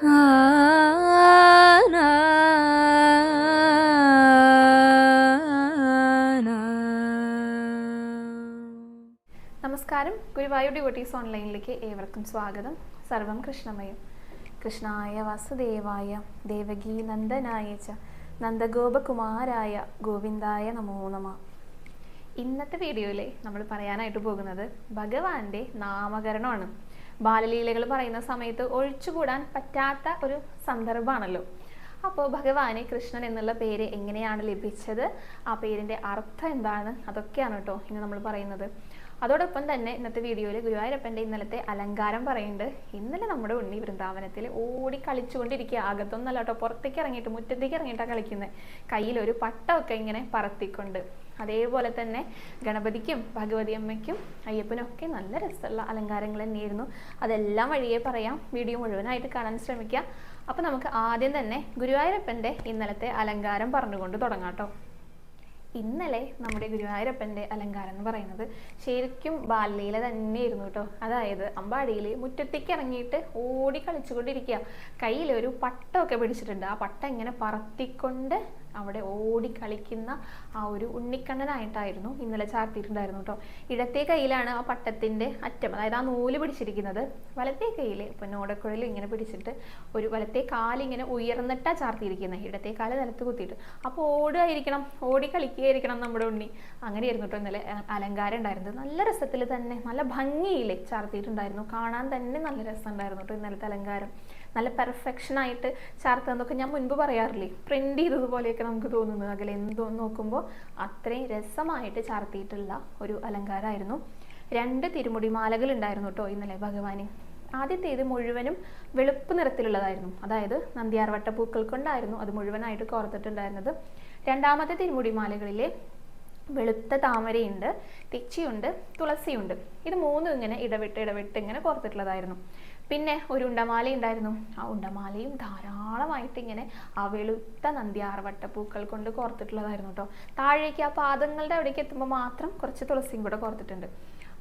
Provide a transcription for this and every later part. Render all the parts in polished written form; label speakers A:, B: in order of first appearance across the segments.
A: നമസ്കാരം. ഗുരുവായൂർ ഡിവോട്ടീസ് ഓൺലൈനിലേക്ക് ഏവർക്കും സ്വാഗതം. സർവം കൃഷ്ണമയം. കൃഷ്ണായ വാസുദേവായ ദേവകീ നന്ദനായ ച നന്ദഗോപകുമാരായ ഗോവിന്ദായ നമോ നമഃ. ഇന്നത്തെ വീഡിയോയിൽ നമ്മൾ പറയാനായിട്ട് പോകുന്നത് ഭഗവാന്റെ നാമകരണമാണ്. ബാലലീലകൾ പറയുന്ന സമയത്ത് ഒഴിച്ചുകൂടാൻ പറ്റാത്ത ഒരു സന്ദർഭമാണല്ലോ. അപ്പോൾ ഭഗവാന് കൃഷ്ണൻ എന്നുള്ള പേര് എങ്ങനെയാണ് ലഭിച്ചത്, ആ പേരിൻ്റെ അർത്ഥം എന്താണ്, അതൊക്കെയാണ് കേട്ടോ ഇന്ന് നമ്മൾ പറയുന്നത്. അതോടൊപ്പം തന്നെ ഇന്നത്തെ വീഡിയോയിൽ ഗുരുവായൂരപ്പൻ്റെ ഇന്നലത്തെ അലങ്കാരം പറയുന്നുണ്ട്. ഇന്നലെ നമ്മുടെ ഉണ്ണി വൃന്ദാവനത്തിൽ ഓടി കളിച്ചുകൊണ്ടിരിക്കുക. അകത്തൊന്നല്ല കേട്ടോ, പുറത്തേക്ക് ഇറങ്ങിയിട്ട് മുറ്റത്തേക്ക് ഇറങ്ങിയിട്ടാണ് കളിക്കുന്നത്. കയ്യിലൊരു പട്ടമൊക്കെ ഇങ്ങനെ പറത്തിക്കൊണ്ട്. അതേപോലെ തന്നെ ഗണപതിക്കും ഭഗവതി അമ്മയ്ക്കും അയ്യപ്പനും ഒക്കെ നല്ല രസമുള്ള അലങ്കാരങ്ങൾ തന്നെയായിരുന്നു. അതെല്ലാം വഴിയേ പറയാം, വീഡിയോ മുഴുവനായിട്ട് കാണാൻ ശ്രമിക്കുക. അപ്പോൾ നമുക്ക് ആദ്യം തന്നെ ഗുരുവായൂരപ്പൻ്റെ ഇന്നലത്തെ അലങ്കാരം പറഞ്ഞുകൊണ്ട് തുടങ്ങാം കേട്ടോ. ഇന്നലെ നമ്മുടെ ഗുരുവായൂരപ്പൻ്റെ അലങ്കാരം എന്ന് പറയുന്നത് ശരിക്കും ബാലലീല തന്നെയായിരുന്നു കേട്ടോ. അതായത് അമ്പാടിയിൽ മുറ്റത്തേക്ക് ഇറങ്ങിയിട്ട് ഓടി കളിച്ചുകൊണ്ടിരിക്കുക. കയ്യിലൊരു പട്ടമൊക്കെ പിടിച്ചിട്ടുണ്ട്. ആ പട്ടം ഇങ്ങനെ പറത്തിക്കൊണ്ട് അവിടെ ഓടി കളിക്കുന്ന ആ ഒരു ഉണ്ണിക്കണ്ണനായിട്ടായിരുന്നു ഇന്നലെ ചാർത്തിയിട്ടുണ്ടായിരുന്നു കേട്ടോ. ഇടത്തെ കയ്യിലാണ് ആ പട്ടത്തിൻ്റെ അറ്റം, അതായത് ആ നൂല് പിടിച്ചിരിക്കുന്നത്. വലത്തെ കയ്യിൽ പൊന്നോടക്കുഴൽ ഇങ്ങനെ പിടിച്ചിട്ട് ഒരു വലത്തെ കാലിങ്ങനെ ഉയർന്നിട്ടാണ് ചാർത്തിയിരിക്കുന്നത്, ഇടത്തെ കാല് നിലത്ത് കുത്തിയിട്ട്. അപ്പോൾ ഓടുകയായിരിക്കണം, ഓടി കളിക്കുകയായിരിക്കണം നമ്മുടെ ഉണ്ണി. അങ്ങനെയായിരുന്നു കേട്ടോ ഇന്നലെ അലങ്കാരം ഉണ്ടായിരുന്നത്. നല്ല രസത്തിൽ തന്നെ, നല്ല ഭംഗിയിൽ ചാർത്തിയിട്ടുണ്ടായിരുന്നു. കാണാൻ തന്നെ നല്ല രസമുണ്ടായിരുന്നു കേട്ടോ ഇന്നലത്തെ അലങ്കാരം. നല്ല പെർഫെക്ഷനായിട്ട് ചാർത്തുന്നതൊക്കെ ഞാൻ മുൻപ് പറയാറില്ലേ, പ്രിന്റ് ചെയ്തതുപോലെയൊക്കെ നമുക്ക് തോന്നുന്നത്. അകലെ എന്തോ നോക്കുമ്പോൾ അത്രയും രസമായിട്ട് ചാർത്തിയിട്ടുള്ള ഒരു അലങ്കാരമായിരുന്നു. 2 തിരുമുടിമാലകൾ ഉണ്ടായിരുന്നു കേട്ടോ ഇന്നലെ ഭഗവാന്. ആദ്യത്തേത് മുഴുവനും വെളുപ്പ് നിറത്തിലുള്ളതായിരുന്നു, അതായത് നന്ദ്യാർവട്ട പൂക്കൾ കൊണ്ടായിരുന്നു അത് മുഴുവനായിട്ട് കോർത്തിട്ടുണ്ടായിരുന്നത്. രണ്ടാമത്തെ തിരുമുടിമാലകളിലെ വെളുത്ത താമരയുണ്ട്, തെച്ചിയുണ്ട്, തുളസിയുണ്ട്. ഇത് മൂന്നും ഇങ്ങനെ ഇടവിട്ട് ഇങ്ങനെ കോർത്തിട്ടുള്ളതായിരുന്നു. പിന്നെ ഒരു ഉണ്ടമാല ഉണ്ടായിരുന്നു. ആ ഉണ്ടമാലയും ധാരാളമായിട്ട് ഇങ്ങനെ ആ വെളുത്ത നന്ദ്യാർവട്ട പൂക്കൾ കൊണ്ട് കോർത്തിട്ടുള്ളതായിരുന്നു കേട്ടോ. താഴേക്ക് ആ പാദങ്ങളുടെ അവിടേക്ക് എത്തുമ്പോൾ മാത്രം കുറച്ച് തുളസിയും കൂടെ കോർത്തിട്ടുണ്ട്.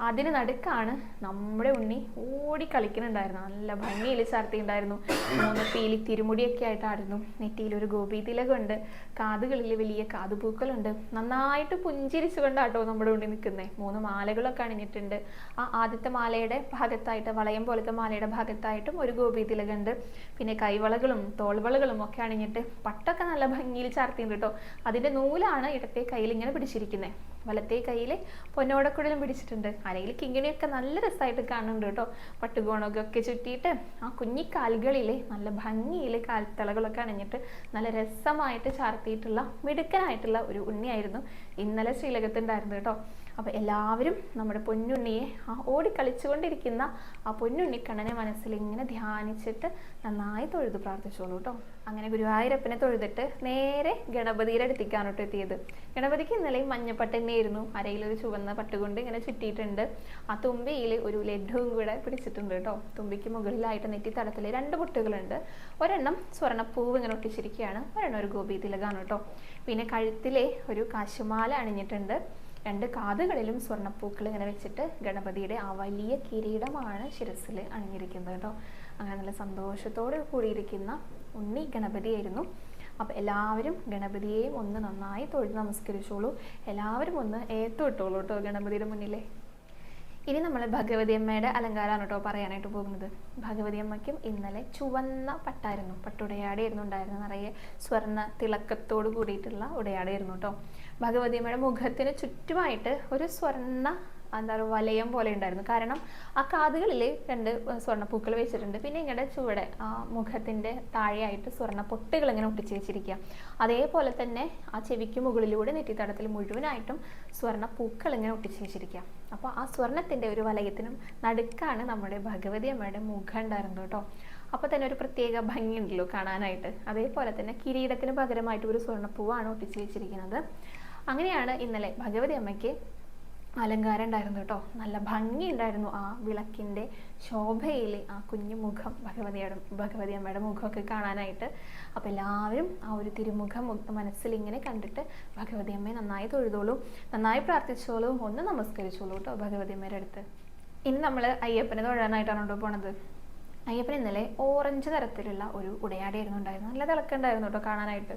A: അതിന് നടുക്കാണ് നമ്മുടെ ഉണ്ണി ഓടി കളിക്കുന്നുണ്ടായിരുന്നു. നല്ല ഭംഗിയിൽ ചാർത്തിയുണ്ടായിരുന്നു. 3 പീലി തിരുമുടിയൊക്കെ ആയിട്ടായിരുന്നു. നെറ്റിയിലൊരു ഗോപി തിലകമുണ്ട്, കാതുകളിൽ വലിയ കാതുപൂക്കളുണ്ട്. നന്നായിട്ട് പുഞ്ചിരിച്ചുകൊണ്ടാട്ടോ നമ്മുടെ ഉണ്ണി നിൽക്കുന്നത്. 3 മാലകളൊക്കെ അണിഞ്ഞിട്ടുണ്ട്. ആ ആദ്യത്തെ മാലയുടെ ഭാഗത്തായിട്ട്, വളയം പോലത്തെ മാലയുടെ ഭാഗത്തായിട്ടും ഒരു ഗോപി തിലകമുണ്ട്. പിന്നെ കൈവളകളും തോൾവളകളും ഒക്കെ അണിഞ്ഞിട്ട് പട്ടൊക്കെ നല്ല ഭംഗിയിൽ ചാർത്തിയുണ്ട് കേട്ടോ. അതിൻ്റെ നൂലാണ് ഇടത്തെ കയ്യിൽ ഇങ്ങനെ പിടിച്ചിരിക്കുന്നത്. വലത്തെ കയ്യിൽ പൊന്നോടക്കുഴലും പിടിച്ചിട്ടുണ്ട്. അരയിൽ കിങ്ങിണിയൊക്കെ നല്ല രസമായിട്ട് കാണുന്നുണ്ട് കേട്ടോ. പട്ടുകോണൊക്കെ ചുറ്റിയിട്ട് ആ കുഞ്ഞിക്കാലുകളിൽ നല്ല ഭംഗിയിൽ കാൽത്തളകളൊക്കെ അണിഞ്ഞിട്ട് നല്ല രസമായിട്ട് ചാർത്തിയിട്ടുള്ള മിടുക്കനായിട്ടുള്ള ഒരു ഉണ്ണിയായിരുന്നു ഇന്നലെ ശ്രീലകത്തുണ്ടായിരുന്നു കേട്ടോ. അപ്പോൾ എല്ലാവരും നമ്മുടെ പൊന്നുണ്ണിയെ, ആ ഓടിക്കളിച്ചുകൊണ്ടിരിക്കുന്ന ആ പൊന്നുണ്ണിക്കണ്ണനെ മനസ്സിൽ ഇങ്ങനെ ധ്യാനിച്ചിട്ട് നന്നായി തൊഴുത് പ്രാർത്ഥിച്ചോളൂ കേട്ടോ. അങ്ങനെ ഗുരുവായൂരപ്പനെ തൊഴുതിട്ട് നേരെ ഗണപതിയുടെ അടുത്തേക്കാണ് കേട്ടോ എത്തിയത്. ഗണപതിക്ക് ഇന്നലെയും മഞ്ഞപ്പട്ട് തന്നെയായിരുന്നു. അരയിലൊരു ചുവന്ന പട്ടുകൊണ്ട് ഇങ്ങനെ ചുറ്റിയിട്ടുണ്ട്. ആ തുമ്പിയിൽ ഒരു ലഡുവും കൂടെ പിടിച്ചിട്ടുണ്ട് കേട്ടോ. തുമ്പിക്ക് മുകളിലായിട്ട് നെറ്റി തടത്തിൽ 2 പൊട്ടുകളുണ്ട്. ഒരെണ്ണം സ്വർണ്ണപ്പൂവ് ഇങ്ങനെ ഒട്ടിച്ചിരിക്കുകയാണ്, ഒരെണ്ണം ഒരു ഗോപി തിലകാണ് കേട്ടോ. പിന്നെ കഴുത്തിലെ ഒരു കാശുമാല അണിഞ്ഞിട്ടുണ്ട്. 2 കാതുകളിലും സ്വർണ്ണപ്പൂക്കൾ ഇങ്ങനെ വെച്ചിട്ട് ഗണപതിയുടെ ആ വലിയ കിരീടമാണ് ശിരസിൽ അണിഞ്ഞിരിക്കുന്നത് കേട്ടോ. അങ്ങനെ നല്ല സന്തോഷത്തോടെ കൂടിയിരിക്കുന്ന ഉണ്ണി ഗണപതിയായിരുന്നു. അപ്പോൾ എല്ലാവരും ഗണപതിയെയും ഒന്ന് നന്നായി തൊഴുത് നമസ്കരിച്ചോളൂ. എല്ലാവരും ഒന്ന് ഏത്തുവിട്ടോളൂ കേട്ടോ ഗണപതിയുടെ മുന്നിലെ. ഇനി നമ്മൾ ഭഗവതി അമ്മയുടെ അലങ്കാരമാണ് കേട്ടോ പറയാനായിട്ട് പോകുന്നത്. ഭഗവതി അമ്മയ്ക്കും ഇന്നലെ ചുവന്ന പട്ടായിരുന്നു, പട്ടുടയാടയായിരുന്നു ഉണ്ടായിരുന്നത്. നിറയെ സ്വർണ്ണ തിളക്കത്തോട് കൂടിയിട്ടുള്ള ഉടയാടയായിരുന്നു കേട്ടോ. ഭഗവതി അമ്മയുടെ മുഖത്തിന് ചുറ്റുമായിട്ട് ഒരു സ്വർണ്ണ വലയം പോലെ ഉണ്ടായിരുന്നു. കാരണം ആ കാതുകളിൽ 2 സ്വർണ്ണപ്പൂക്കൾ വെച്ചിട്ടുണ്ട്. പിന്നെ ഇങ്ങനെ ചുവടെ ആ മുഖത്തിൻ്റെ താഴെയായിട്ട് സ്വർണ്ണ പൊട്ടുകൾ ഇങ്ങനെ ഒട്ടിച്ച് വെച്ചിരിക്കുക. അതേപോലെ തന്നെ ആ ചെവിക്ക് മുകളിലൂടെ നെറ്റിത്തടത്തിൽ മുഴുവനായിട്ടും സ്വർണ്ണപ്പൂക്കൾ ഇങ്ങനെ ഒട്ടിച്ച് വെച്ചിരിക്കുക. അപ്പോൾ ആ സ്വർണ്ണത്തിൻ്റെ ഒരു വലയത്തിനും നടുക്കാണ് നമ്മുടെ ഭഗവതി അമ്മയുടെ മുഖം ഉണ്ടായിരുന്നത് കേട്ടോ. അപ്പോൾ തന്നെ ഒരു പ്രത്യേക ഭംഗിയുണ്ടല്ലോ കാണാനായിട്ട്. അതേപോലെ തന്നെ കിരീടത്തിന് പകരമായിട്ട് ഒരു സ്വർണ്ണപ്പൂവാണ് ഒട്ടിച്ച് വെച്ചിരിക്കുന്നത്. അങ്ങനെയാണ് ഇന്നലെ ഭഗവതി അമ്മയ്ക്ക് അലങ്കാരം ഉണ്ടായിരുന്നു കേട്ടോ. നല്ല ഭംഗി ഉണ്ടായിരുന്നു ആ വിളക്കിൻ്റെ ശോഭയിൽ ആ കുഞ്ഞു മുഖം, ഭഗവതി അമ്മയുടെ മുഖമൊക്കെ കാണാനായിട്ട്. അപ്പോൾ എല്ലാവരും ആ ഒരു തിരുമുഖം മനസ്സിൽ ഇങ്ങനെ കണ്ടിട്ട് ഭഗവതി അമ്മയെ നന്നായി തൊഴുതോളൂ, നന്നായി പ്രാർത്ഥിച്ചോളൂ, ഒന്ന് നമസ്കരിച്ചോളൂ കേട്ടോ ഭഗവതി അമ്മയുടെ അടുത്ത്. ഇനി നമ്മൾ അയ്യപ്പനെ തൊഴാനായിട്ടാണ് കേട്ടോ പോണത്. അയ്യപ്പൻ ഇന്നലെ ഓറഞ്ച് തരത്തിലുള്ള ഒരു ഉടയാടയായിരുന്നു ഉണ്ടായിരുന്നു. നല്ല തിളക്കുണ്ടായിരുന്നു കേട്ടോ കാണാനായിട്ട്.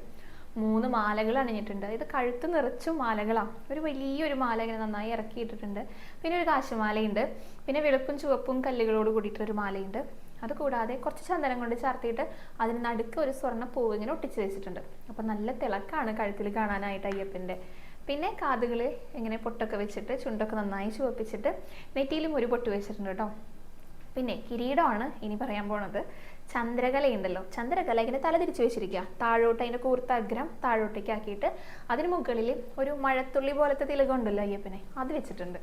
A: 3 മാലകൾ അണിഞ്ഞിട്ടുണ്ട്. ഇത് കഴുത്ത് നിറച്ചും മാലകളാണ്. ഒരു വലിയൊരു മാല ഇങ്ങനെ നന്നായി ഇറക്കിയിട്ടിട്ടുണ്ട്. പിന്നെ ഒരു കാശുമാലയുണ്ട്. പിന്നെ വെളുപ്പും ചുവപ്പും കല്ലുകളോട് കൂടിയിട്ടൊരു മാലയുണ്ട്. അതുകൂടാതെ കുറച്ച് ചന്ദനം കൊണ്ട് ചാർത്തിയിട്ട് അതിന് നടുക്ക് ഒരു സ്വർണ്ണ പൂവ് ഇങ്ങനെ ഒട്ടിച്ച് വെച്ചിട്ടുണ്ട്. അപ്പം നല്ല തിളക്കാണ് കഴുത്തിൽ കാണാനായിട്ട് അയ്യപ്പൻ്റെ. പിന്നെ കാതുകൾ ഇങ്ങനെ പൊട്ടൊക്കെ വെച്ചിട്ട് ചുണ്ടൊക്കെ നന്നായി ചുവപ്പിച്ചിട്ട് നെറ്റിയിലും ഒരു പൊട്ട് വെച്ചിട്ടുണ്ട് കേട്ടോ. പിന്നെ കിരീടമാണ് ഇനി പറയാൻ പോണത്. ചന്ദ്രകലയുണ്ടല്ലോ, ചന്ദ്രകല ഇങ്ങനെ തല തിരിച്ചു വെച്ചിരിക്കുക. താഴോട്ട് അതിൻ്റെ കൂർത്ത അഗ്രം താഴോട്ടേക്ക് ആക്കിയിട്ട് അതിന് മുകളിൽ ഒരു മഴത്തുള്ളി പോലത്തെ തിലകം ഉണ്ടല്ലോ അയ്യപ്പനെ, അത് വെച്ചിട്ടുണ്ട്.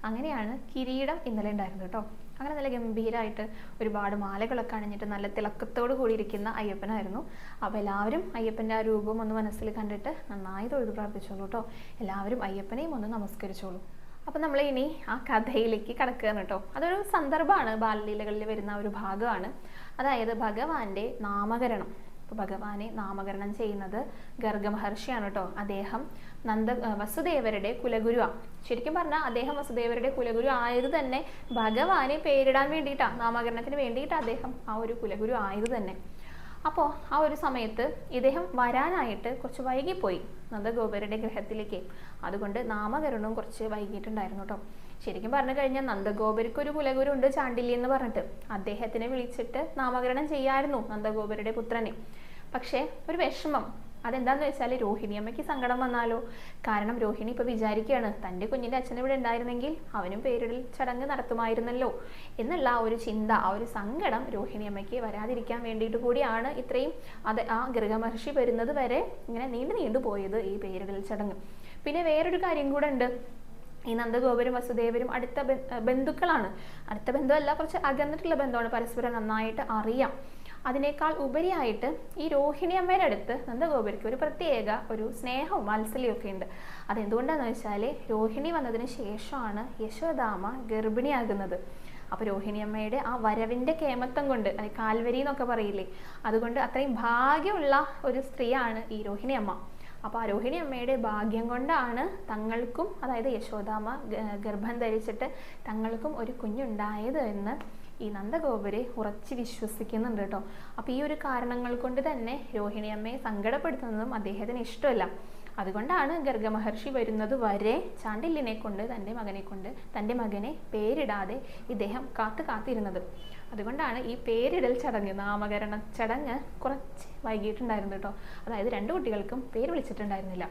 A: അങ്ങനെയാണ് കിരീടം ഇന്നലെ ഉണ്ടായിരുന്നത് കേട്ടോ. അങ്ങനെ നല്ല ഗംഭീരമായിട്ട് ഒരുപാട് മാലകളൊക്കെ അണിഞ്ഞിട്ട് നല്ല തിളക്കത്തോട് കൂടിയിരിക്കുന്ന അയ്യപ്പനായിരുന്നു. അപ്പോൾ എല്ലാവരും അയ്യപ്പൻ്റെ ആ രൂപം ഒന്ന് മനസ്സിൽ കണ്ടിട്ട് നന്നായി തൊഴുത് പ്രാർത്ഥിച്ചോളൂ കേട്ടോ. എല്ലാവരും അയ്യപ്പനെയും ഒന്ന് നമസ്കരിച്ചോളൂ. അപ്പം നമ്മൾ ഇനി ആ കഥയിലേക്ക് കടക്കുകയാണ് കേട്ടോ. അതൊരു സന്ദർഭമാണ്, ബാലലീലകളിൽ വരുന്ന ഒരു ഭാഗമാണ്. അതായത് ഭഗവാന്റെ നാമകരണം. അപ്പോൾ ഭഗവാനെ നാമകരണം ചെയ്യുന്നത് ഗർഗ മഹർഷിയാണ് കേട്ടോ. അദ്ദേഹം വസുദേവരുടെ കുലഗുരുവാണ്. ശരിക്കും പറഞ്ഞാൽ അദ്ദേഹം വസുദേവരുടെ കുലഗുരു ആയത് തന്നെ ഭഗവാനെ പേരിടാൻ വേണ്ടിയിട്ടാണ്, നാമകരണത്തിന് വേണ്ടിയിട്ട് അദ്ദേഹം ആ ഒരു കുലഗുരു ആയത് തന്നെ. അപ്പോൾ ആ ഒരു സമയത്ത് ഇദ്ദേഹം വരാനായിട്ട് കുറച്ച് വൈകിപ്പോയി നന്ദഗോപരുടെ ഗൃഹത്തിലേക്ക്. അതുകൊണ്ട് നാമകരണവും കുറച്ച് വൈകിട്ടുണ്ടായിരുന്നു കേട്ടോ. ശരിക്കും പറഞ്ഞു കഴിഞ്ഞാൽ നന്ദഗോപർക്ക് ഒരു കുലഗുരു ഉണ്ട്, ചാണ്ടില്യം എന്ന് പറഞ്ഞിട്ട്. അദ്ദേഹത്തിനെ വിളിച്ചിട്ട് നാമകരണം ചെയ്യായിരുന്നു നന്ദഗോപരുടെ പുത്രനെ. പക്ഷേ ഒരു വിഷമം, അതെന്താണെന്ന് വെച്ചാൽ രോഹിണി അമ്മയ്ക്ക് സങ്കടം വന്നാലോ. കാരണം രോഹിണി ഇപ്പോൾ വിചാരിക്കുകയാണ് തൻ്റെ കുഞ്ഞിൻ്റെ അച്ഛൻ ഇവിടെ ഉണ്ടായിരുന്നെങ്കിൽ അവനും പേരിടൽ ചടങ്ങ് നടത്തുമായിരുന്നല്ലോ എന്നുള്ള ആ ഒരു ചിന്ത, ആ ഒരു സങ്കടം രോഹിണി അമ്മയ്ക്ക് വരാതിരിക്കാൻ വേണ്ടിയിട്ട് കൂടിയാണ് ഇത്രയും ആ ഗർഗ മഹർഷി വരുന്നത് വരെ ഇങ്ങനെ നീണ്ടു പോയത് ഈ പേരിടൽ ചടങ്ങ്. പിന്നെ വേറൊരു കാര്യം കൂടെ ഉണ്ട്. ഈ നന്ദഗോപരും വസുദേവരും അടുത്ത ബന്ധുക്കളാണ്. അടുത്ത ബന്ധമല്ല, കുറച്ച് അകന്നിട്ടുള്ള ബന്ധമാണ്, പരസ്പരം നന്നായിട്ട് അറിയാം. അതിനേക്കാൾ ഉപരിയായിട്ട് ഈ രോഹിണി അമ്മയുടെ അടുത്ത് നന്ദഗോപർക്ക് ഒരു പ്രത്യേക ഒരു സ്നേഹവും വാത്സല്യവും ഒക്കെ ഉണ്ട്. അതെന്തുകൊണ്ടാണെന്ന് വെച്ചാൽ രോഹിണി വന്നതിന് ശേഷമാണ് യശോദാമ്മ ഗർഭിണിയാകുന്നത്. അപ്പോൾ രോഹിണി അമ്മയുടെ ആ വരവിൻ്റെ കേമത്വം കൊണ്ട്, കാൽവരി എന്നൊക്കെ പറയില്ലേ, അതുകൊണ്ട് അത്രയും ഭാഗ്യമുള്ള ഒരു സ്ത്രീയാണ് ഈ രോഹിണി അമ്മ. അപ്പോൾ ആ രോഹിണി അമ്മയുടെ ഭാഗ്യം കൊണ്ടാണ് തങ്ങൾക്കും, അതായത് യശോദാമ്മ ഗർഭം ധരിച്ചിട്ട് തങ്ങൾക്കും ഒരു കുഞ്ഞുണ്ടായത് എന്ന് ഈ നന്ദഗോപരെ ഉറച്ച് വിശ്വസിക്കുന്നുണ്ട് കേട്ടോ. അപ്പോൾ ഈ ഒരു കാരണങ്ങൾ കൊണ്ട് തന്നെ രോഹിണി അമ്മയെ സങ്കടപ്പെടുത്തുന്നതും അദ്ദേഹത്തിന് ഇഷ്ടമല്ല. അതുകൊണ്ടാണ് ഗർഗ മഹർഷി വരുന്നത് വരെ ചാണ്ടില്യനെ കൊണ്ട് തൻ്റെ മകനെ പേരിടാതെ ഇദ്ദേഹം കാത്തിരുന്നത്. അതുകൊണ്ടാണ് ഈ പേരിടൽ ചടങ്ങ്, നാമകരണ ചടങ്ങ് കുറച്ച് വൈകിട്ടുണ്ടായിരുന്നു കേട്ടോ. അതായത് 2 കുട്ടികൾക്കും പേര് വിളിച്ചിട്ടുണ്ടായിരുന്നില്ല.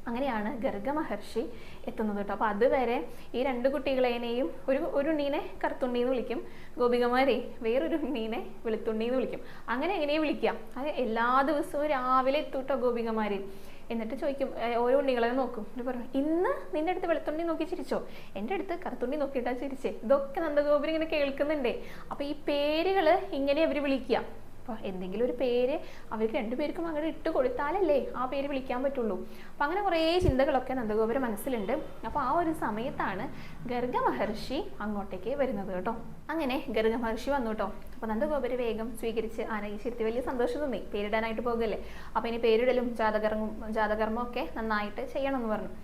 A: അങ്ങനെയാണ് ഗർഗ മഹർഷി എത്തുന്നത് കേട്ടോ. അപ്പോൾ അതുവരെ ഈ 2 കുട്ടികളെയും ഒരു ഉണ്ണീനെ കറുത്തുണ്ണീന്ന് വിളിക്കും, ഗോപികമാരെ വേറൊരു ഉണ്ണീനെ വെളുത്തുണ്ണീന്ന് വിളിക്കും. അങ്ങനെ എങ്ങനെയാണ് വിളിക്കാം? അത് എല്ലാ ദിവസവും രാവിലെ എത്തൂട്ടോ ഗോപികമാര്. എന്നിട്ട് ചോദിക്കും, ഓരോ ഉണ്ണികളെ നോക്കും, എന്നിട്ട് പറയും, ഇന്ന് നിന്റെ അടുത്ത് വെളുത്തുണ്ണി നോക്കി ചിരിച്ചോ, എൻ്റെ അടുത്ത് കറുത്തുണ്ണി നോക്കിയിട്ടാ ചിരിച്ചേ. ഇതൊക്കെ നന്ദഗോപുരം ഇങ്ങനെ കേൾക്കുന്നുണ്ടേ. അപ്പോൾ ഈ പേരുകൾ ഇങ്ങനെ അവർ വിളിക്കുക. അപ്പോൾ എന്തെങ്കിലും ഒരു പേര് അവർക്ക് 2 പേർക്കും അങ്ങോട്ട് ഇട്ട് കൊടുത്താലല്ലേ ആ പേര് വിളിക്കാൻ പറ്റുള്ളൂ. അപ്പം അങ്ങനെ കുറേ ചിന്തകളൊക്കെ നന്ദഗോപുരം മനസ്സിലുണ്ട്. അപ്പോൾ ആ ഒരു സമയത്താണ് ഗർഗ മഹർഷി അങ്ങോട്ടേക്ക് വരുന്നത് കേട്ടോ. അങ്ങനെ ഗർഗ മഹർഷി വന്നു കേട്ടോ. അപ്പോൾ നന്ദഗോപുരം വേഗം സ്വീകരിച്ച് ആനയിച്ചിരുത്തി വലിയ സന്തോഷം തോന്നി, പേരിടാനായിട്ട് പോകല്ലേ. അപ്പോൾ ഇനി പേരിടലും ജാതകർമ്മവും ഒക്കെ നന്നായിട്ട് ചെയ്യണമെന്ന് പറഞ്ഞു.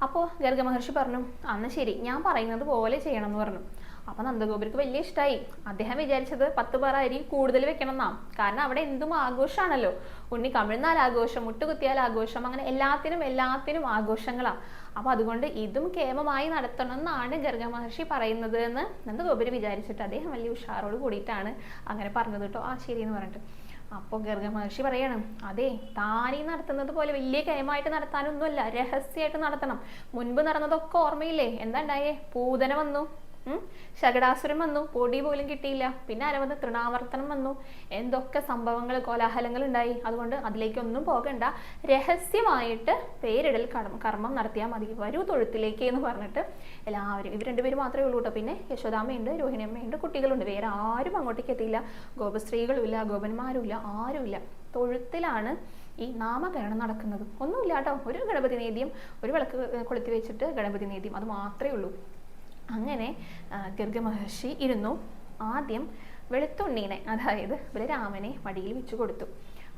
A: അപ്പോൾ ഗർഗ മഹർഷി പറഞ്ഞു, അന്ന് ശരി, ഞാൻ പറയുന്നത് പോലെ ചെയ്യണം എന്ന് പറഞ്ഞു. അപ്പോൾ നന്ദഗോപുരക്ക് വലിയ ഇഷ്ടമായി. അദ്ദേഹം വിചാരിച്ചത് 10 പറ അരി കൂടുതൽ വെക്കണം എന്നാ. കാരണം അവിടെ എന്തും ആഘോഷമാണല്ലോ. ഉണ്ണി കമിഴ്ന്നാൽ ആഘോഷം, മുട്ടുകുത്തിയാൽ ആഘോഷം, അങ്ങനെ എല്ലാത്തിനും ആഘോഷങ്ങളാണ്. അപ്പോൾ അതുകൊണ്ട് ഇതും കേമമായി നടത്തണം എന്നാണ് ഗർഗ മഹർഷി പറയുന്നത് എന്ന് നന്ദഗോപുരം വിചാരിച്ചിട്ട് അദ്ദേഹം വലിയ ഉഷാറോട് കൂടിയിട്ടാണ് അങ്ങനെ പറഞ്ഞത് കേട്ടോ. ആ ശരി എന്ന് പറഞ്ഞിട്ട്. അപ്പോൾ ഗർഗ മഹർഷി പറയണം, അതെ, താനീ നടത്തുന്നത് പോലെ വലിയ കേമായിട്ട് നടത്താനൊന്നുമല്ല, രഹസ്യമായിട്ട് നടത്തണം. മുൻപ് നടന്നതൊക്കെ ഓർമ്മയില്ലേ? എന്താ ഉണ്ടായേ? പൂതന വന്നു, ശകടാസുരം വന്നു, പൊടി പോലും കിട്ടിയില്ല. പിന്നെ അരവത് തൃണാവർത്തനം വന്നു. എന്തൊക്കെ സംഭവങ്ങൾ, കോലാഹലങ്ങൾ ഉണ്ടായി. അതുകൊണ്ട് അതിലേക്കൊന്നും പോകണ്ട, രഹസ്യമായിട്ട് പേരിടൽ കർമ്മം നടത്തിയാൽ മതി, വരൂ തൊഴുത്തിലേക്ക് എന്ന് പറഞ്ഞിട്ട് എല്ലാവരും, ഇവർ 2 പേര് മാത്രമേ ഉള്ളൂ കേട്ടോ. പിന്നെ യശോദാമ്മയുണ്ട്, രോഹിണി അമ്മയുണ്ട്, കുട്ടികളുണ്ട്. വേറെ ആരും അങ്ങോട്ടേക്ക് എത്തിയില്ല. ഗോപസ്ത്രീകളുമില്ല, ഗോപന്മാരുമില്ല, ആരുമില്ല. തൊഴുത്തിലാണ് ഈ നാമകരണം നടക്കുന്നത്. ഒന്നുമില്ല കേട്ടോ. ഒരു ഗണപതി നേദ്യം, ഒരു വിളക്ക് കൊളുത്തി വെച്ചിട്ട് ഗണപതി നേദ്യം, അത് മാത്രമേ ഉള്ളൂ. അങ്ങനെ ഗർഗ മഹർഷി ഇരുന്നു. ആദ്യം വെളുത്തുണ്ണീനെ, അതായത് ബലരാമനെ മടിയിൽ വെച്ചു കൊടുത്തു.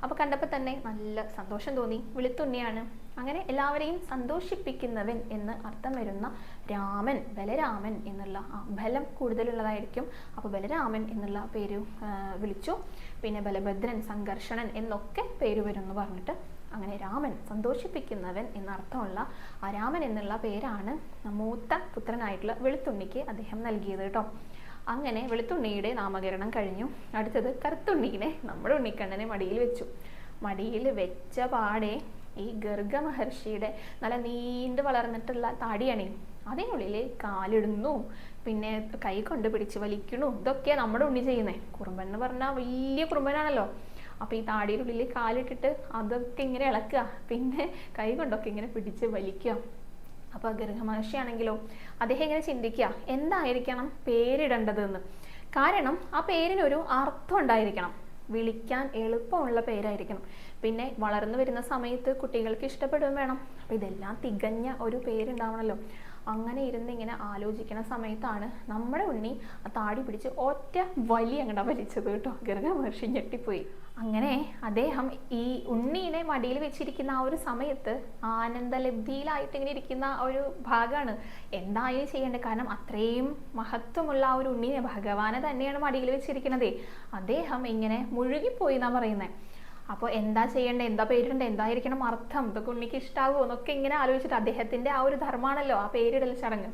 A: അപ്പോൾ കണ്ടപ്പോൾ തന്നെ നല്ല സന്തോഷം തോന്നി. വെളുത്തുണ്ണിയാണ്. അങ്ങനെ എല്ലാവരെയും സന്തോഷിപ്പിക്കുന്നവൻ എന്ന് അർത്ഥം വരുന്ന രാമൻ, ബലരാമൻ എന്നുള്ള ബലം കൂടുതലുള്ളതായിരിക്കും. അപ്പോൾ ബലരാമൻ എന്നുള്ള പേര് വിളിച്ചു. പിന്നെ ബലഭദ്രൻ, സംഘർഷണൻ എന്നൊക്കെ പേര് വരും എന്ന് പറഞ്ഞിട്ട് അങ്ങനെ രാമൻ, സന്തോഷിപ്പിക്കുന്നവൻ എന്നർത്ഥമുള്ള ആ രാമൻ എന്നുള്ള പേരാണ് മൂത്ത പുത്രനായിട്ടുള്ള വെളുത്തുണ്ണിക്ക് അദ്ദേഹം നൽകിയത് കേട്ടോ. അങ്ങനെ വെളുത്തുണ്ണിയുടെ നാമകരണം കഴിഞ്ഞു. അടുത്തത് കറുത്തുണ്ണീനെ നമ്മുടെ ഉണ്ണിക്കണ്ണനെ മടിയിൽ വെച്ചു. മടിയിൽ വെച്ച പാടെ ഈ ഗർഗ മഹർഷിയുടെ നല്ല നീണ്ട് വളർന്നിട്ടുള്ള താടിയണി അതിനുള്ളിൽ കാലിടുന്നു, പിന്നെ കൈ കൊണ്ട് പിടിച്ച് വലിക്കണു. ഇതൊക്കെയാണ് നമ്മുടെ ഉണ്ണി ചെയ്യുന്നത്. കുറുമ്പൻ എന്ന് പറഞ്ഞാൽ വലിയ കുറുമ്പനാണല്ലോ. അപ്പോൾ ഈ താടിയുടെ ഉള്ളിൽ കാലിട്ടിട്ട് അതൊക്കെ ഇങ്ങനെ ഇളക്കുക, പിന്നെ കൈ കൊണ്ടൊക്കെ ഇങ്ങനെ പിടിച്ച് വലിക്കുക. അപ്പോൾ ഗർഗ മഹർഷിയാണെങ്കിലോ അദ്ദേഹം ഇങ്ങനെ ചിന്തിക്കുക എന്തായിരിക്കണം പേരിടേണ്ടതെന്ന്. കാരണം ആ പേരിനൊരു അർത്ഥം ഉണ്ടായിരിക്കണം, വിളിക്കാൻ എളുപ്പമുള്ള പേരായിരിക്കണം, പിന്നെ വളർന്നു വരുന്ന സമയത്ത് കുട്ടികൾക്ക് ഇഷ്ടപ്പെടുകയും വേണം. അപ്പോൾ ഇതെല്ലാം തികഞ്ഞ ഒരു പേരുണ്ടാവണമല്ലോ. അങ്ങനെ ഇരുന്ന് ഇങ്ങനെ ആലോചിക്കുന്ന സമയത്താണ് നമ്മുടെ ഉണ്ണി ആ താടി പിടിച്ച് ഒറ്റ വലി അങ്ങോട്ട് വലിച്ചത് കേട്ടോ. ഗർഗ മഹർഷി ഞെട്ടിപ്പോയി. അങ്ങനെ അദ്ദേഹം ഈ ഉണ്ണീനെ മടിയിൽ വെച്ചിരിക്കുന്ന ആ ഒരു സമയത്ത് ആനന്ദലബ്ധിയിലായിട്ട് ഇങ്ങനെ ഇരിക്കുന്ന ഒരു ഭാഗമാണ് എന്തായാലും ചെയ്യേണ്ടത്. കാരണം അത്രയും മഹത്വമുള്ള ആ ഒരു ഉണ്ണീനെ ഭഗവാനെ തന്നെയാണ് മടിയിൽ വെച്ചിരിക്കുന്നത്. അദ്ദേഹം ഇങ്ങനെ മുഴുകിപ്പോയി എന്നാ പറയുന്നത്. അപ്പോൾ എന്താ ചെയ്യേണ്ടത്, എന്താ പേരിടേണ്ടത്, എന്തായിരിക്കണം അർത്ഥം, ഇതൊക്കെ ഉണ്ണിക്ക് ഇഷ്ടാവുമോ എന്നൊക്കെ ഇങ്ങനെ ആലോചിച്ചിട്ട് അദ്ദേഹത്തിന്റെ ആ ഒരു ധർമ്മമാണല്ലോ ആ പേരിടൽ ചടങ്ങ്.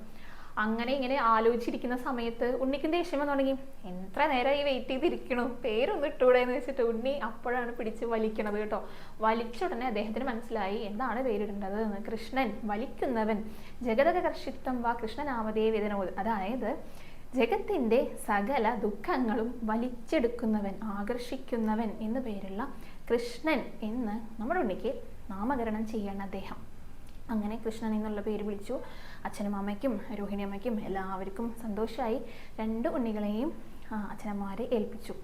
A: അങ്ങനെ ഇങ്ങനെ ആലോചിച്ചിരിക്കുന്ന സമയത്ത് ഉണ്ണിക്ക് ദേഷ്യം തുടങ്ങി. എത്ര നേരം ഈ വെയിറ്റ് ചെയ്തിരിക്കണു, പേരൊന്നും ഇട്ടൂടെ എന്ന് വെച്ചിട്ട് ഉണ്ണി അപ്പോഴാണ് പിടിച്ച് വലിക്കണത് കേട്ടോ. വലിച്ച ഉടനെ അദ്ദേഹത്തിന് മനസ്സിലായി എന്താണ് പേരിടേണ്ടത് എന്ന്. കൃഷ്ണൻ, വലിക്കുന്നവൻ. ജഗതകർഷിത്വം വാ കൃഷ്ണനാമതേ വേദനോത്. അതായത് ജഗത്തിന്റെ സകല ദുഃഖങ്ങളും വലിച്ചെടുക്കുന്നവൻ, ആകർഷിക്കുന്നവൻ എന്നു പേരുള്ള കൃഷ്ണൻ എന്ന് നമ്മുടെ ഉണ്ണിക്ക് നാമകരണം ചെയ്യണം അദ്ദേഹം. അങ്ങനെ കൃഷ്ണൻ എന്നുള്ള പേര് വിളിച്ചു. അച്ഛനും അമ്മയ്ക്കും രോഹിണി അമ്മയ്ക്കും എല്ലാവർക്കും സന്തോഷമായി. 2 ഉണ്ണികളെയും അച്ഛനമ്മമാരെ ഏൽപ്പിച്ചു.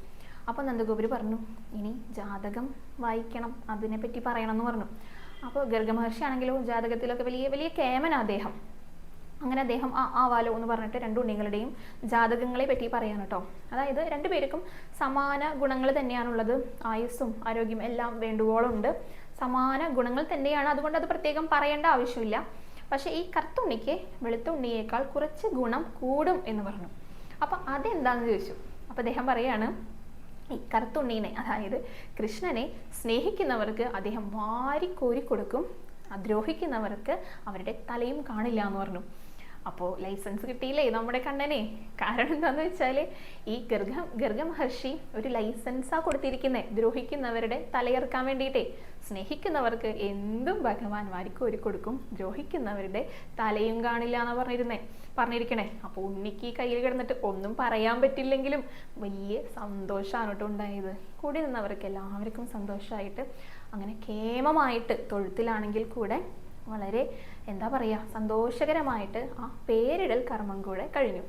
A: അപ്പോൾ നന്ദഗോപുര് പറഞ്ഞു ഇനി ജാതകം വായിക്കണം, അതിനെപ്പറ്റി പറയണം എന്ന് പറഞ്ഞു. അപ്പോൾ ഗർഗ മഹർഷി ആണെങ്കിലോ ജാതകത്തിലൊക്കെ വലിയ വലിയ കേമനാ അദ്ദേഹം. അങ്ങനെ അദ്ദേഹം ആവാലോ എന്ന് പറഞ്ഞിട്ട് 2 ഉണ്ണികളുടെയും ജാതകങ്ങളെ പറ്റി പറയാൻ കേട്ടോ. അതായത് 2 പേർക്കും സമാന ഗുണങ്ങൾ തന്നെയാണുള്ളത്. ആയുസ്സും ആരോഗ്യം എല്ലാം വേണ്ടുവോളം ഉണ്ട്, സമാന ഗുണങ്ങൾ തന്നെയാണ്. അതുകൊണ്ട് അത് പ്രത്യേകം പറയേണ്ട ആവശ്യമില്ല. പക്ഷെ ഈ കറുത്തുണ്ണിക്ക് വെളുത്തുണ്ണിയേക്കാൾ കുറച്ച് ഗുണം കൂടും എന്ന് പറഞ്ഞു. അപ്പം അതെന്താണെന്ന് ചോദിച്ചു. അപ്പം അദ്ദേഹം പറയാണ് ഈ കറുത്തുണ്ണീനെ, അതായത് കൃഷ്ണനെ സ്നേഹിക്കുന്നവർക്ക് അദ്ദേഹം വാരിക്കോരി കൊടുക്കും, ദ്രോഹിക്കുന്നവർക്ക് അവരുടെ തലയും കാണില്ല എന്ന് പറഞ്ഞു. അപ്പോൾ ലൈസൻസ് കിട്ടിയില്ലേ നമ്മുടെ കണ്ണനെ. കാരണം എന്താണെന്ന് വെച്ചാൽ ഈ ഗർഗ മഹർഷി ഒരു ലൈസൻസാ കൊടുത്തിരിക്കുന്നത് ദ്രോഹിക്കുന്നവരുടെ തലയിറക്കാൻ വേണ്ടിയിട്ടേ. സ്നേഹിക്കുന്നവർക്ക് എന്തും ഭഗവാൻ വാരിക്കോരി കൊടുക്കും, ദ്രോഹിക്കുന്നവരുടെ തലയും കാണില്ല എന്ന് പറഞ്ഞിരിക്കണേ. അപ്പോൾ ഉണ്ണിക്ക് കയ്യിൽ കിടന്നിട്ട് ഒന്നും പറയാൻ പറ്റില്ലെങ്കിലും വലിയ സന്തോഷമാണ് കേട്ടോ ഉണ്ടായത്. കൂടി നിന്നവർക്ക് എല്ലാവർക്കും സന്തോഷമായിട്ട് അങ്ങനെ കേമമായിട്ട് തൊഴുത്തിലാണെങ്കിൽ കൂടെ വളരെ എന്താ പറയുക സന്തോഷകരമായിട്ട് ആ പേരിടൽ കർമ്മം കൂടെ കഴിഞ്ഞു.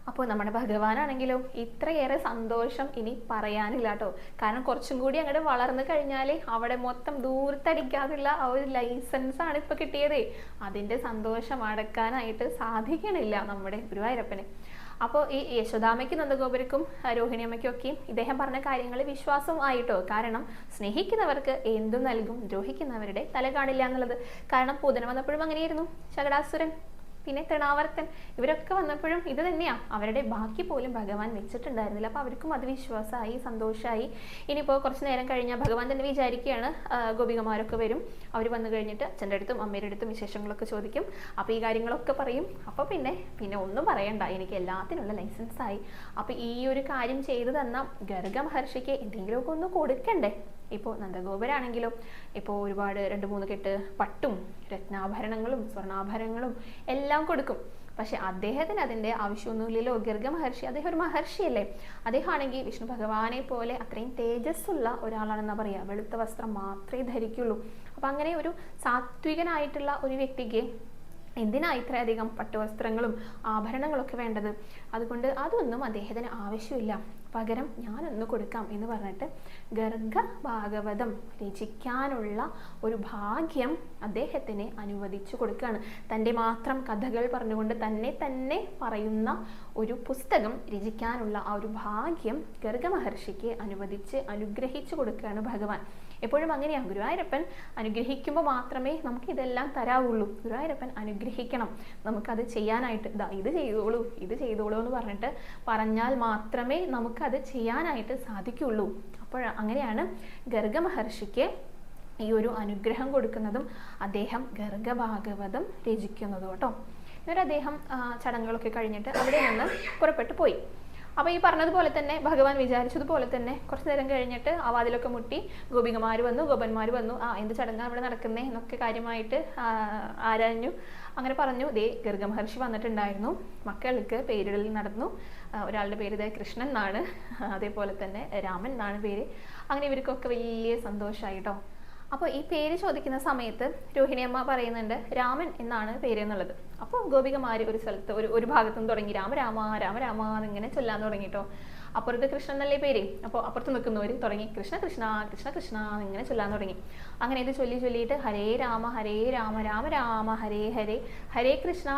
A: അപ്പോൾ നമ്മുടെ ഭഗവാനാണെങ്കിലോ ഇത്രയേറെ സന്തോഷം ഇനി പറയാനില്ല കേട്ടോ. കാരണം കുറച്ചും കൂടി അങ്ങോട്ട് വളർന്നു കഴിഞ്ഞാൽ അവിടെ മൊത്തം ദൂരത്തടിക്കാതുള്ള ആ ഒരു ലൈസൻസാണ് ഇപ്പോൾ കിട്ടിയത്. അതിൻ്റെ സന്തോഷം അടക്കാനായിട്ട് സാധിക്കണില്ല നമ്മുടെ ഗുരുവായൂരപ്പന്. അപ്പോൾ ഈ യശോദാമ്മയ്ക്കും നന്ദഗോപുരക്കും രോഹിണി അമ്മയ്ക്കും ഒക്കെ ഇദ്ദേഹം പറഞ്ഞ കാര്യങ്ങൾ വിശ്വാസം ആയിട്ടോ. കാരണം സ്നേഹിക്കുന്നവർക്ക് എന്തും നൽകും, ദ്രോഹിക്കുന്നവരുടെ തല കാണില്ല എന്നുള്ളത്. കാരണം പൂതന വന്നപ്പോഴും അങ്ങനെയായിരുന്നു. ശകടാസുരൻ, പിന്നെ തൃണാവർത്തൻ, ഇവരൊക്കെ വന്നപ്പോഴും ഇത് തന്നെയാണ്. അവരുടെ ബാക്കി പോലും ഭഗവാൻ വെച്ചിട്ടുണ്ടായിരുന്നില്ല. അപ്പോൾ അവർക്കും അത് വിശ്വാസമായി, സന്തോഷമായി. ഇനിയിപ്പോൾ കുറച്ച് നേരം കഴിഞ്ഞാൽ ഭഗവാൻ തന്നെ വിചാരിക്കുകയാണ് ഗോപികമാരൊക്കെ വരും. അവർ വന്നു കഴിഞ്ഞിട്ട് അച്ഛൻ്റെ അടുത്തും അമ്മയുടെ അടുത്തും വിശേഷങ്ങളൊക്കെ ചോദിക്കും. അപ്പോൾ ഈ കാര്യങ്ങളൊക്കെ പറയും. അപ്പോൾ പിന്നെ ഒന്നും പറയണ്ട, എനിക്ക് എല്ലാത്തിനുള്ള ലൈസൻസായി. അപ്പോൾ ഈ ഒരു കാര്യം ചെയ്തു തന്ന ഗർഗ മഹർഷിക്ക് എന്തെങ്കിലുമൊക്കെ ഒന്ന് കൊടുക്കണ്ടേ. ഇപ്പോൾ നന്ദഗോപുരാണെങ്കിലും ഇപ്പോൾ ഒരുപാട് 2-3 കെട്ട് പട്ടും രത്നാഭരണങ്ങളും സ്വർണ്ണാഭരണങ്ങളും എല്ലാം കൊടുക്കും. പക്ഷെ അദ്ദേഹത്തിന് അതിൻ്റെ ആവശ്യമൊന്നുമില്ലല്ലോ. ഗർഗ മഹർഷി അദ്ദേഹം ഒരു മഹർഷിയല്ലേ. അദ്ദേഹമാണെങ്കിൽ വിഷ്ണു ഭഗവാനെ പോലെ അത്രയും തേജസ്സുള്ള ഒരാളാണെന്നാ പറയുക. വെളുത്ത വസ്ത്രം മാത്രമേ ധരിക്കുള്ളൂ. അപ്പം അങ്ങനെ ഒരു സാത്വികനായിട്ടുള്ള ഒരു വ്യക്തിക്ക് എന്തിനാ ഇത്രയധികം പട്ടുവസ്ത്രങ്ങളും ആഭരണങ്ങളൊക്കെ വേണ്ടത്? അതുകൊണ്ട് അതൊന്നും അദ്ദേഹത്തിന് ആവശ്യമില്ല. പകരം ഞാനൊന്ന് കൊടുക്കാം എന്ന് പറഞ്ഞിട്ട് ഗർഗ ഭാഗവതം രചിക്കാനുള്ള ഒരു ഭാഗ്യം അദ്ദേഹത്തിന് അനുവദിച്ചു കൊടുക്കുകയാണ്. തൻ്റെ മാത്രം കഥകൾ പറഞ്ഞുകൊണ്ട് തന്നെ പറയുന്ന ഒരു പുസ്തകം രചിക്കാനുള്ള ആ ഒരു ഭാഗ്യം ഗർഗ മഹർഷിക്ക് അനുഗ്രഹിച്ചു കൊടുക്കുകയാണ് ഭഗവാൻ. എപ്പോഴും അങ്ങനെയാണ്. ഗുരുവായൂരപ്പൻ അനുഗ്രഹിക്കുമ്പോൾ മാത്രമേ നമുക്ക് ഇതെല്ലാം തരാവുള്ളൂ. ഗുരുവായൂരപ്പൻ അനുഗ്രഹിക്കണം, നമുക്കത് ചെയ്യാനായിട്ട്. ഇത് ചെയ്തോളൂ എന്ന് പറഞ്ഞിട്ട് പറഞ്ഞാൽ മാത്രമേ നമുക്കത് ചെയ്യാനായിട്ട് സാധിക്കുള്ളൂ. അപ്പോൾ അങ്ങനെയാണ് ഗർഗ മഹർഷിക്ക് ഈ ഒരു അനുഗ്രഹം കൊടുക്കുന്നതും അദ്ദേഹം ഗർഗ ഭാഗവതം രചിക്കുന്നതും കേട്ടോ. എന്നിട്ട് അദ്ദേഹം ചടങ്ങുകളൊക്കെ കഴിഞ്ഞിട്ട് അവിടെ നിന്ന് പുറപ്പെട്ടു പോയി. അപ്പോൾ ഈ പറഞ്ഞതുപോലെ തന്നെ ഭഗവാൻ വിചാരിച്ചതുപോലെ തന്നെ കുറച്ച് നേരം കഴിഞ്ഞിട്ട് ആ വാതിലൊക്കെ മുട്ടി ഗോപികമാർ വന്നു, ഗോപന്മാർ വന്നു. എന്ത് ചടങ്ങാണ് ഇവിടെ നടക്കുന്നേ എന്നൊക്കെ കാര്യമായിട്ട് ആരാഞ്ഞു. അങ്ങനെ പറഞ്ഞു, ദേ ഗർഗ മഹർഷി വന്നിട്ടുണ്ടായിരുന്നു, മക്കൾക്ക് പേരിടൽ നടന്നു. ഒരാളുടെ പേര് ദേ കൃഷ്ണൻ എന്നാണ്, അതേപോലെ തന്നെ രാമൻ എന്നാണ് പേര്. അങ്ങനെ ഇവർക്കൊക്കെ വലിയ സന്തോഷമായി കേട്ടോ. അപ്പോൾ ഈ പേര് ചോദിക്കുന്ന സമയത്ത് രോഹിണിയമ്മ പറയുന്നുണ്ട് രാമൻ എന്നാണ് പേര് എന്നുള്ളത്. അപ്പോൾ ഗോപികമാർ ഒരു സ്ഥലത്ത് ഒരു ഭാഗത്തുനിന്ന് തുടങ്ങി രാമ രാമ രാമ രാമ എന്നിങ്ങനെ ചൊല്ലാൻ തുടങ്ങി കേട്ടോ. അപ്പുറത്ത് കൃഷ്ണൻ എന്നല്ലേ പേര്. അപ്പോൾ അപ്പുറത്ത് നിൽക്കുന്നവർ തുടങ്ങി കൃഷ്ണ കൃഷ്ണ കൃഷ്ണ കൃഷ്ണ എന്നിങ്ങനെ ചൊല്ലാൻ തുടങ്ങി. അങ്ങനെ ഇത് ചൊല്ലിയിട്ട് ഹരേ രാമ രാമ രാമ ഹരേ ഹരേ, ഹരേ കൃഷ്ണ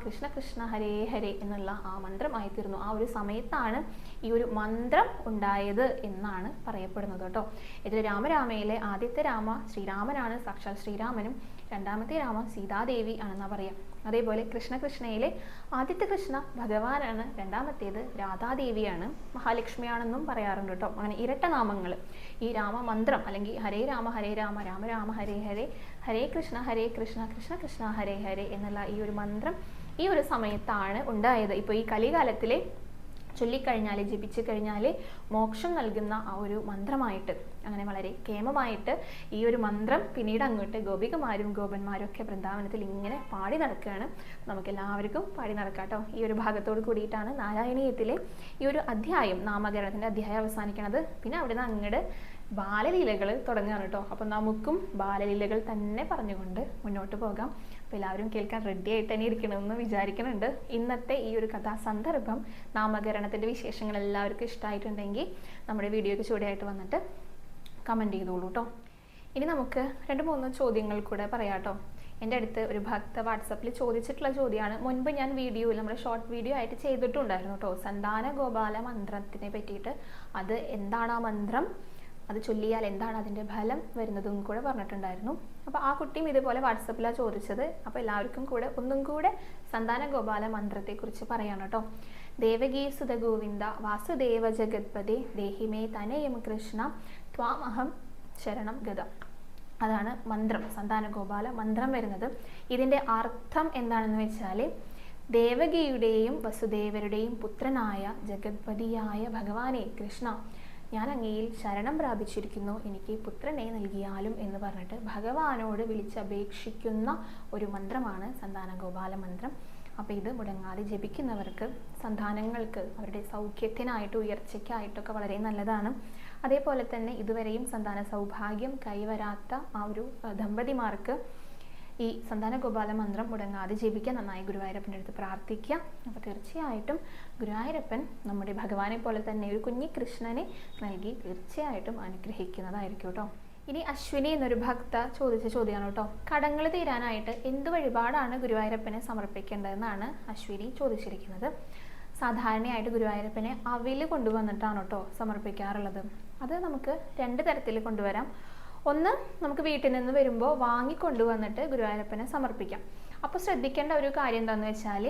A: കൃഷ്ണ കൃഷ്ണ ഹരേ ഹരേ എന്നുള്ള ആ മന്ത്രമായി തീർന്നു. ആ ഒരു സമയത്താണ് ഈ ഒരു മന്ത്രം ഉണ്ടായത് എന്നാണ് പറയപ്പെടുന്നത് കേട്ടോ. ഇതിൽ രാമരാമയിലെ ആദ്യത്തെ രാമ ശ്രീരാമനാണ്, സാക്ഷാൽ ശ്രീരാമനും. രണ്ടാമത്തെ രാമ സീതാദേവി ആണെന്നാണ് പറയാം. അതേപോലെ കൃഷ്ണയിലെ ആദ്യത്തെ കൃഷ്ണ ഭഗവാനാണ്, രണ്ടാമത്തേത് രാധാദേവിയാണ്, മഹാലക്ഷ്മിയാണെന്നും പറയാറുണ്ട് കേട്ടോ. അങ്ങനെ ഇരട്ട നാമങ്ങൾ ഈ രാമമന്ത്രം അല്ലെങ്കിൽ ഹരേ രാമ രാമ രാമ ഹരേ ഹരേ, ഹരേ കൃഷ്ണ കൃഷ്ണ കൃഷ്ണ ഹരേ ഹരേ എന്നുള്ള ഈ ഒരു മന്ത്രം ഈ ഒരു സമയത്താണ് ഉണ്ടായത്. ഇപ്പോൾ ഈ കലികാലത്തിലെ ചൊല്ലിക്കഴിഞ്ഞാൽ ജപിച്ചു കഴിഞ്ഞാൽ മോക്ഷം നൽകുന്ന ആ ഒരു മന്ത്രമായിട്ട്, അങ്ങനെ വളരെ കേമമായിട്ട് ഈ ഒരു മന്ത്രം പിന്നീട് അങ്ങോട്ട് ഗോപികമാരും ഗോപന്മാരും ഒക്കെ വൃന്ദാവനത്തിൽ ഇങ്ങനെ പാടി നടക്കുകയാണ്. നമുക്കെല്ലാവർക്കും പാടി നടക്കാം കേട്ടോ. ഈ ഒരു ഭാഗത്തോട് കൂടിയിട്ടാണ് നാരായണീയത്തിലെ ഈ ഒരു അധ്യായം, നാമകരണത്തിൻ്റെ അധ്യായം അവസാനിക്കുന്നത്. പിന്നെ അവിടെ നിന്ന് അങ്ങോട്ട് ബാലലീലകൾ തുടങ്ങുകയാണ് കേട്ടോ. അപ്പം നമുക്കും ബാലലീലകൾ തന്നെ പറഞ്ഞുകൊണ്ട് മുന്നോട്ട് പോകാം. അപ്പോൾ എല്ലാവരും കേൾക്കാൻ റെഡി ആയിട്ട് തന്നെ ഇരിക്കണമെന്ന് വിചാരിക്കുന്നുണ്ട്. ഇന്നത്തെ ഈ ഒരു കഥാസന്ദർഭം, നാമകരണത്തിൻ്റെ വിശേഷങ്ങൾ എല്ലാവർക്കും ഇഷ്ടമായിട്ടുണ്ടെങ്കിൽ നമ്മുടെ വീഡിയോയ്ക്ക് ചൂടായിട്ട് വന്നിട്ട് കമൻറ്റ് ചെയ്തോളൂ കേട്ടോ. ഇനി നമുക്ക് 2-3 ചോദ്യങ്ങൾ കൂടെ പറയാം കേട്ടോ. എൻ്റെ അടുത്ത് ഒരു ഭക്ത വാട്സപ്പിൽ ചോദിച്ചിട്ടുള്ള ചോദ്യമാണ്. മുൻപ് ഞാൻ വീഡിയോയിൽ നമ്മുടെ ഷോർട്ട് വീഡിയോ ആയിട്ട് ചെയ്തിട്ടുണ്ടായിരുന്നു കേട്ടോ, സന്താന ഗോപാല മന്ത്രത്തിനെ പറ്റിയിട്ട്. അത് എന്താണ് ആ മന്ത്രം, അത് ചൊല്ലിയാൽ എന്താണ് അതിൻ്റെ ഫലം വരുന്നതും കൂടെ പറഞ്ഞിട്ടുണ്ടായിരുന്നു. അപ്പോൾ ആ കുട്ടിയും ഇതുപോലെ വാട്സപ്പിലാണ് ചോദിച്ചത്. അപ്പോൾ എല്ലാവർക്കും കൂടെ ഒന്നും കൂടെ സന്താന ഗോപാല മന്ത്രത്തെക്കുറിച്ച് പറയാണ് കേട്ടോ. ദേവകീ സുത ഗോവിന്ദ വാസുദേവ ജഗത്പദേ ദേഹിമേ തനയം കൃഷ്ണ ത്വാമഹം ശരണം ഗത. അതാണ് മന്ത്രം, സന്താന ഗോപാല മന്ത്രം വരുന്നത്. ഇതിൻ്റെ അർത്ഥം എന്താണെന്ന് വെച്ചാൽ, ദേവകിയുടെയും വസുദേവരുടെയും പുത്രനായ ജഗത്പതിയായ ഭഗവാനെ കൃഷ്ണ, ഞാൻ അങ്ങയിൽ ശരണം പ്രാപിച്ചിരിക്കുന്നു, എനിക്ക് പുത്രനെ നൽകിയാലും എന്ന് പറഞ്ഞിട്ട് ഭഗവാനോട് വിളിച്ചപേക്ഷിക്കുന്ന ഒരു മന്ത്രമാണ് സന്താന ഗോപാല മന്ത്രം. അപ്പോൾ ഇത് മുടങ്ങാതെ ജപിക്കുന്നവർക്ക് സന്താനങ്ങൾക്ക് അവരുടെ സൗഖ്യത്തിനായിട്ട് ഉയർച്ചയ്ക്കായിട്ടൊക്കെ വളരെ നല്ലതാണ്. അതേപോലെ തന്നെ ഇതുവരെയും സന്താന സൗഭാഗ്യം കൈവരാത്ത ആ ഒരു ദമ്പതിമാർക്ക് ഈ സന്താന ഗോപാല മന്ത്രം മുടങ്ങാതെ ജപിക്കാൻ നന്നായി ഗുരുവായൂരപ്പൻ്റെ അടുത്ത് പ്രാർത്ഥിക്കുക. അപ്പോൾ തീർച്ചയായിട്ടും ഗുരുവായൂരപ്പൻ നമ്മുടെ ഭഗവാനെ പോലെ തന്നെ ഒരു കുഞ്ഞി കൃഷ്ണനെ നൽകി തീർച്ചയായിട്ടും അനുഗ്രഹിക്കുന്നതായിരിക്കും കേട്ടോ. ഇനി അശ്വിനി എന്നൊരു ഭക്ത ചോദിച്ച ചോദ്യമാണ് കേട്ടോ. കടങ്ങൾ തീരാനായിട്ട് എന്ത് വഴിപാടാണ് ഗുരുവായൂരപ്പനെ സമർപ്പിക്കേണ്ടതെന്നാണ് അശ്വിനി ചോദിച്ചിരിക്കുന്നത്. സാധാരണയായിട്ട് ഗുരുവായൂരപ്പനെ അവിൽ കൊണ്ടുവന്നിട്ടാണ് കേട്ടോ സമർപ്പിക്കാറുള്ളത്. അത് നമുക്ക് 2 തരത്തിൽ കൊണ്ടുവരാം. ഒന്ന്, നമുക്ക് വീട്ടിൽ നിന്ന് വരുമ്പോൾ വാങ്ങിക്കൊണ്ടുവന്നിട്ട് ഗുരുവായൂരപ്പനെ സമർപ്പിക്കാം. അപ്പോൾ ശ്രദ്ധിക്കേണ്ട ഒരു കാര്യം എന്താണെന്ന് വെച്ചാൽ,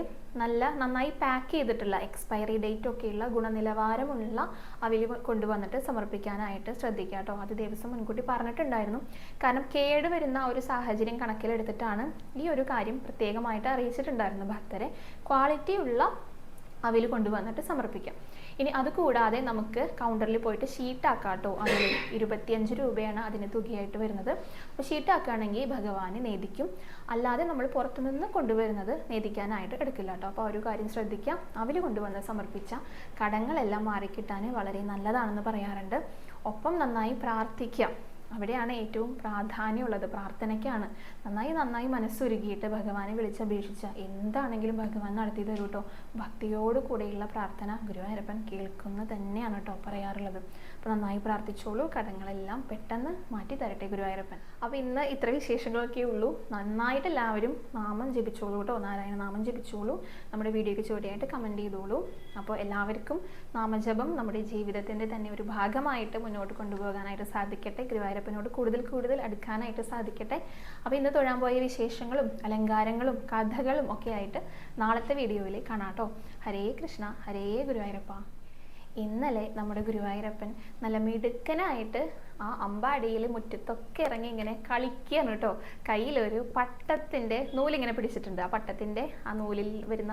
A: നന്നായി പാക്ക് ചെയ്തിട്ടുള്ള എക്സ്പയറി ഡേറ്റ് ഒക്കെയുള്ള ഗുണനിലവാരമുള്ള അവിൽ കൊണ്ടുവന്നിട്ട് സമർപ്പിക്കാനായിട്ട് ശ്രദ്ധിക്കുക കേട്ടോ. അത് ദിവസം മുൻകൂട്ടി പറഞ്ഞിട്ടുണ്ടായിരുന്നു. കാരണം കേട് വരുന്ന ഒരു സാഹചര്യം കണക്കിലെടുത്തിട്ടാണ് ഈ ഒരു കാര്യം പ്രത്യേകമായിട്ട് അറിയിച്ചിട്ടുണ്ടായിരുന്നു ഭക്തരെ. ക്വാളിറ്റിയുള്ള അവിൽ കൊണ്ടുവന്നിട്ട് സമർപ്പിക്കാം. ഇനി അതുകൂടാതെ നമുക്ക് കൗണ്ടറിൽ പോയിട്ട് ഷീറ്റാക്കാം കേട്ടോ. അതിൽ 25 രൂപയാണ് അതിന് തുകയായിട്ട് വരുന്നത്. അപ്പോൾ ഷീറ്റാക്കുകയാണെങ്കിൽ ഭഗവാന് നേദിക്കും. അല്ലാതെ നമ്മൾ പുറത്തുനിന്ന് കൊണ്ടുവരുന്നത് നേദിക്കാനായിട്ട് എടുക്കില്ല കേട്ടോ. അപ്പോൾ ഒരു കാര്യം ശ്രദ്ധിക്കാം, അവിൽ കൊണ്ടുവന്ന് സമർപ്പിച്ച കടങ്ങളെല്ലാം മാറിക്കിട്ടാൻ വളരെ നല്ലതാണെന്ന് പറയാറുണ്ട്. ഒപ്പം നന്നായി പ്രാർത്ഥിക്കാം. അവിടെയാണ് ഏറ്റവും പ്രാധാന്യമുള്ളത്, പ്രാർത്ഥനയ്ക്കാണ്. നന്നായി മനസ്സുരുകിയിട്ട് ഭഗവാനെ വിളിച്ചപേക്ഷിച്ച എന്താണെങ്കിലും ഭഗവാൻ നടത്തി തരും കേട്ടോ. ഭക്തിയോട് കൂടെയുള്ള പ്രാർത്ഥന ഗുരുവായൂരപ്പൻ കേൾക്കുന്ന തന്നെയാണ് കേട്ടോ പറയാറുള്ളത്. അപ്പോൾ നന്നായി പ്രാർത്ഥിച്ചോളൂ, കടങ്ങളെല്ലാം പെട്ടെന്ന് മാറ്റി തരട്ടെ ഗുരുവായൂരപ്പൻ. അപ്പോൾ ഇന്ന് ഇത്ര വിശേഷങ്ങളൊക്കെ ഉള്ളൂ. നന്നായിട്ട് എല്ലാവരും നാമം ജപിച്ചോളൂ കേട്ടോ, നാരായണ നാമം ജപിച്ചോളൂ. നമ്മുടെ വീഡിയോയ്ക്ക് ചുവടെയായിട്ട് കമൻറ്റ് ചെയ്തോളൂ. അപ്പോൾ എല്ലാവർക്കും നാമജപം നമ്മുടെ ജീവിതത്തിൻ്റെ തന്നെ ഒരു ഭാഗമായിട്ട് മുന്നോട്ട് കൊണ്ടുപോകാനായിട്ട് സാധിക്കട്ടെ. ഗുരുവായൂരപ്പനോട് കൂടുതൽ അടുക്കാനായിട്ട് സാധിക്കട്ടെ. അപ്പോൾ ഇന്ന് തൊഴാൻ പോയ വിശേഷങ്ങളും അലങ്കാരങ്ങളും കഥകളും ഒക്കെ ആയിട്ട് നാളത്തെ വീഡിയോയിൽ കാണാം കേട്ടോ. ഹരേ കൃഷ്ണ, ഹരേ ഗുരുവായൂരപ്പ. ഇന്നലെ നമ്മുടെ ഗുരുവായൂരപ്പൻ നല്ല മിടുക്കനായിട്ട് ആ അമ്പാടിയിൽ മുറ്റത്തൊക്കെ ഇറങ്ങി ഇങ്ങനെ കളിക്കുകയാണ് കേട്ടോ. കയ്യിലൊരു പട്ടത്തിൻ്റെ നൂലിങ്ങനെ പിടിച്ചിട്ടുണ്ട്. ആ പട്ടത്തിൻ്റെ ആ നൂലിൽ വരുന്ന